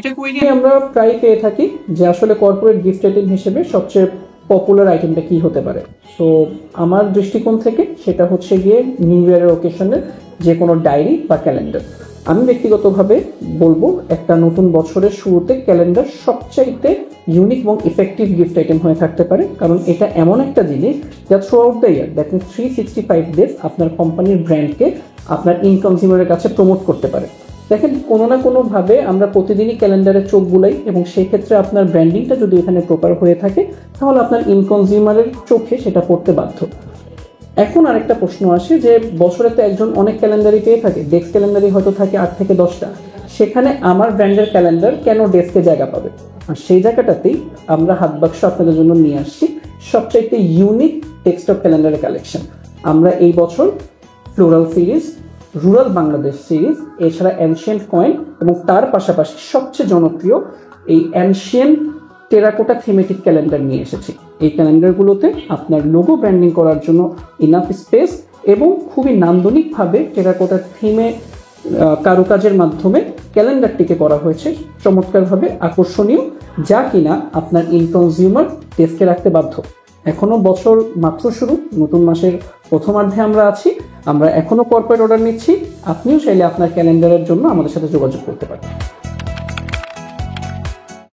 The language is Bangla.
একটা কোয়েরি আমরা প্রায় পেয়ে থাকি যে আসলে কর্পোরেট গিফট আইটেম হিসেবে সবচেয়ে পপুলার আইটেমটা কি হতে পারে। সো আমার দৃষ্টিকোণ থেকে সেটা হচ্ছে গিয়ে নিউ ইয়ারের ওকেশনে যে কোনো ডায়েরি বা ক্যালেন্ডার। আমি ব্যক্তিগতভাবে বলবো একটা নতুন বছরের শুরুতে ক্যালেন্ডার সবচাইতে ইউনিক এবং ইফেক্টিভ গিফট আইটেম হয়ে থাকতে পারে, কারণ এটা এমন একটা জিনিস যা through out the year, that means 365 days আপনার কোম্পানির ব্র্যান্ডকে আপনার ইন কনজিউমারের কাছে প্রমোট করতে পারে। দেখেন, কোনো না কোনোভাবে আমরা প্রতিদিনই ক্যালেন্ডারে চোখ বুলাই এবং সেই ক্ষেত্রে আপনার ব্র্যান্ডিংটা যদি এখানে প্রপার হয়ে থাকে তাহলে আপনার ইন কনজিউমারের চোখে সেটা পড়তে বাধ্য। এখন আরেকটা প্রশ্ন আসে যে বছরে তো একজন অনেক ক্যালেন্ডারই পেয়ে থাকে, ডেস্ক ক্যালেন্ডারই হয়তো থাকে 8 থেকে 10টা, সেখানে আমার ব্র্যান্ডের ক্যালেন্ডার কেন ডেস্কে জায়গা পাবে? আর সেই জায়গাটাতেই আমরা হাত বাক্স আপনাদের জন্য নিয়ে আসছি সবচাইতে ইউনিক ডেস্কটপ ক্যালেন্ডারের কালেকশন। আমরা এই বছর floral series, rural Bangladesh series, এছাড়া অ্যানশিয়েন্ট কয়েন এবং তার পাশাপাশি সবচেয়ে জনপ্রিয় এই অ্যানশিয়েন্ট টেরাকোটা থিমেটিক ক্যালেন্ডার নিয়ে এসেছি। এই ক্যালেন্ডারগুলোতে আপনার লোগো ব্র্যান্ডিং করার জন্য ইনাফ স্পেস এবং খুবই নান্দনিকভাবে টেরাকোটা থিমে কারুকাজের মাধ্যমে ক্যালেন্ডারটিকে করা হয়েছে চমৎকারভাবে আকর্ষণীয়, যা কিনা আপনার ইন কনজিউমার ডেস্কে রাখতে বাধ্য। এখনো বছর মাত্র শুরু, নতুন মাসের প্রথমার্ধে আমরা আছি, আমরা এখনো কর্পোরেট অর্ডার নিচ্ছি। আপনিও চাইলে আপনার ক্যালেন্ডারের জন্য আমাদের সাথে যোগাযোগ করতে পারেন।